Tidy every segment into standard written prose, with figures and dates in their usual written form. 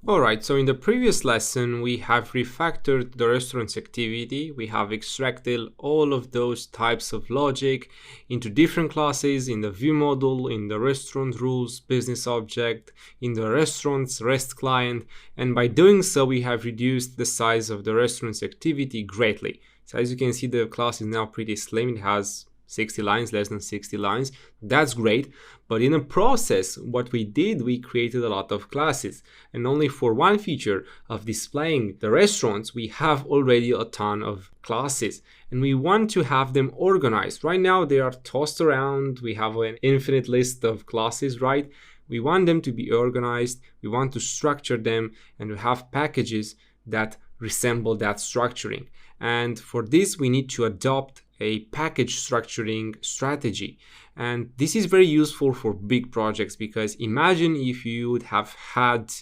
Alright, so in the previous lesson, we have refactored the restaurant's activity. We have extracted all of those types of logic into different classes in the view model, in the restaurant rules business object, in the restaurant's REST client, and by doing so, we have reduced the size of the restaurant's activity greatly. So as you can see, the class is now pretty slim. It has 60 lines, less than 60 lines. That's great. But in the process, what we did, we created a lot of classes. And only for one feature of displaying the restaurants, we have already a ton of classes. And we want to have them organized. Right now, they are tossed around. We have an infinite list of classes, right? We want them to be organized. We want to structure them and to have packages that resemble that structuring. And for this, we need to adopt a package structuring strategy. And this is very useful for big projects because imagine if you would have had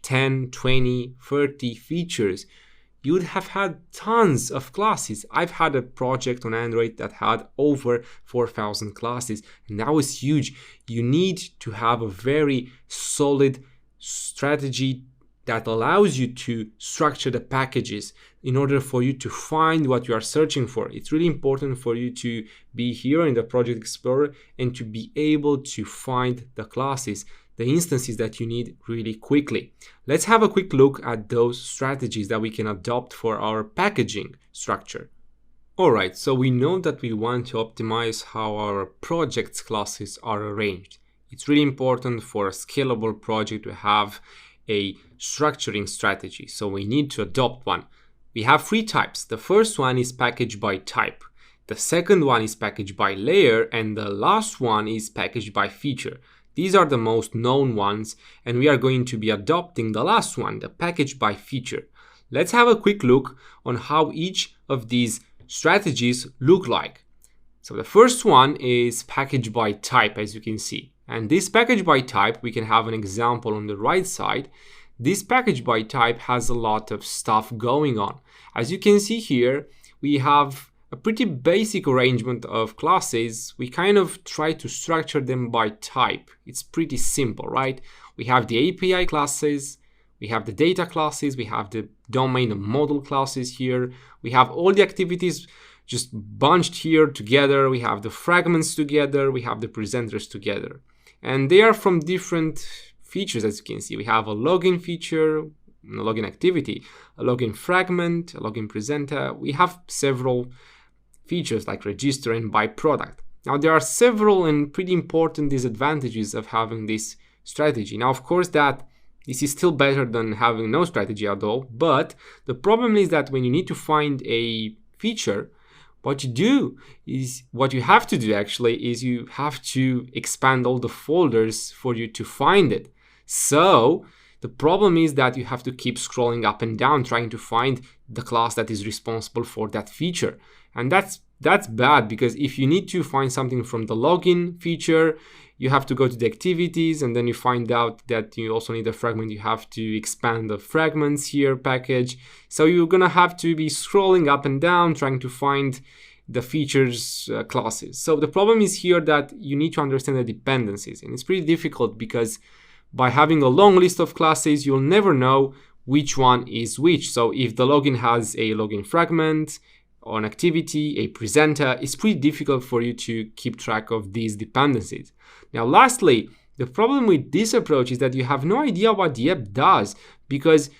10, 20, 30 features. You would have had tons of classes. I've had a project on Android that had over 4,000 classes, and that was huge. You need to have a very solid strategy that allows you to structure the packages in order for you to find what you are searching for. It's really important for you to be here in the Project Explorer and to be able to find the classes, the instances that you need really quickly. Let's have a quick look at those strategies that we can adopt for our packaging structure. Alright, so we know that we want to optimize how our projects classes are arranged. It's really important for a scalable project to have a structuring strategy, so we need to adopt one. We have three types. The first one is package by type. The second one is package by layer, and the last one is package by feature. These are the most known ones, and we are going to be adopting the last one, the package by feature. Let's have a quick look on how each of these strategies look like. So the first one is package by type, as you can see. And this package by type, we can have an example on the right side. This package by type has a lot of stuff going on. As you can see here, we have a pretty basic arrangement of classes. We kind of try to structure them by type. It's pretty simple, right? We have the API classes, we have the data classes, we have the domain and model classes here. We have all the activities just bunched here together. We have the fragments together, we have the presenters together. And they are from different features, as you can see. We have a login feature, a login activity, a login fragment, a login presenter. We have several features like register and by product. Now, there are several and pretty important disadvantages of having this strategy. Now, of course, this is still better than having no strategy at all, but the problem is that when you need to find a feature, what you have to do actually is you have to expand all the folders for you to find it. So the problem is that you have to keep scrolling up and down trying to find the class that is responsible for that feature. And that's bad, because if you need to find something from the login feature, you have to go to the activities, and then you find out that you also need a fragment. You have to expand the fragments here package. So you're gonna have to be scrolling up and down trying to find the features classes. So the problem is here that you need to understand the dependencies, and it's pretty difficult because by having a long list of classes, you'll never know which one is which. So if the login has a login fragment, an activity, a presenter, it's pretty difficult for you to keep track of these dependencies. Now, lastly, the problem with this approach is that you have no idea what the app does, because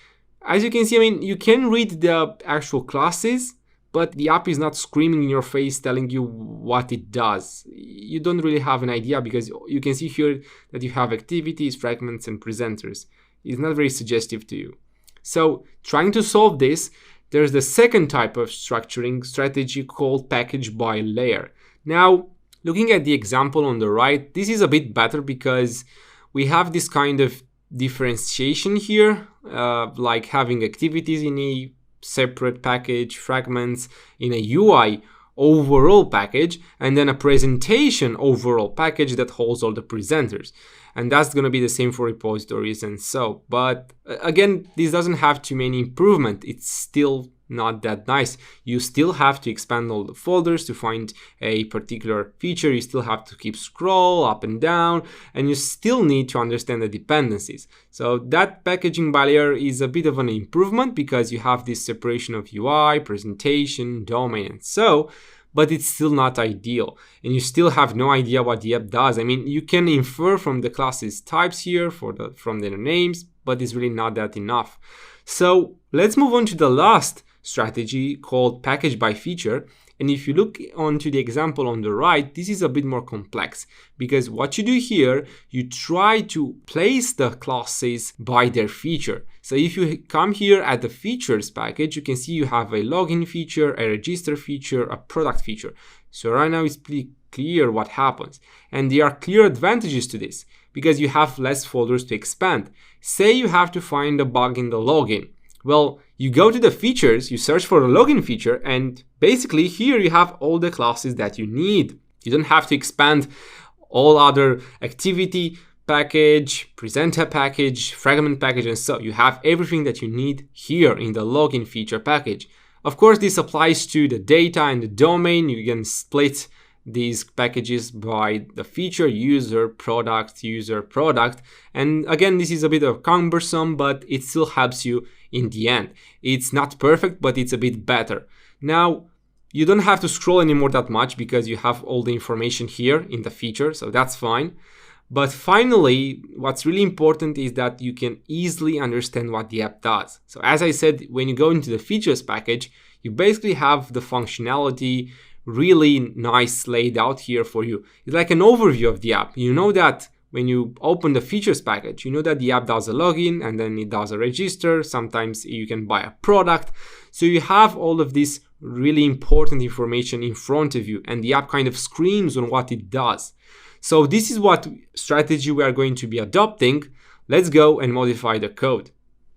as you can see, you can read the actual classes, but the app is not screaming in your face telling you what it does. You don't really have an idea because you can see here that you have activities, fragments, and presenters. It's not very suggestive to you. So trying to solve this, there's the second type of structuring strategy called package by layer. Now, looking at the example on the right, this is a bit better because we have this kind of differentiation here, like having activities in a separate package, fragments in a UI overall package, and then a presentation overall package that holds all the presenters. And that's going to be the same for repositories and so. But again, this doesn't have too many improvements. It's still not that nice. You still have to expand all the folders to find a particular feature. You still have to keep scroll up and down, and you still need to understand the dependencies. So that packaging by layer is a bit of an improvement because you have this separation of UI, presentation, domain, and so, but it's still not ideal, and you still have no idea what the app does. I mean, you can infer from the classes types here from their names, but it's really not that enough. So let's move on to the last strategy called package by feature. And if you look onto the example on the right, this is a bit more complex because what you do here, you try to place the classes by their feature. So if you come here at the features package, you can see you have a login feature, a register feature, a product feature. So right now it's pretty clear what happens. And there are clear advantages to this because you have less folders to expand. Say you have to find a bug in the login. Well, you go to the features, you search for the login feature, and basically here you have all the classes that you need. You don't have to expand all other activity package, presenter package, fragment package, and so you have everything that you need here in the login feature package. Of course, this applies to the data and the domain. You can split these packages by the feature, user, product. And again, this is a bit of cumbersome, but it still helps you in the end. It's not perfect, but it's a bit better. Now, you don't have to scroll anymore that much because you have all the information here in the feature, so that's fine. But finally, what's really important is that you can easily understand what the app does. So as I said, when you go into the features package, you basically have the functionality really nice laid out here for you. It's like an overview of the app. You know that when you open the features package, you know that the app does a login and then it does a register. Sometimes you can buy a product. So you have all of this really important information in front of you, and the app kind of screams on what it does. So this is what strategy we are going to be adopting. Let's go and modify the code.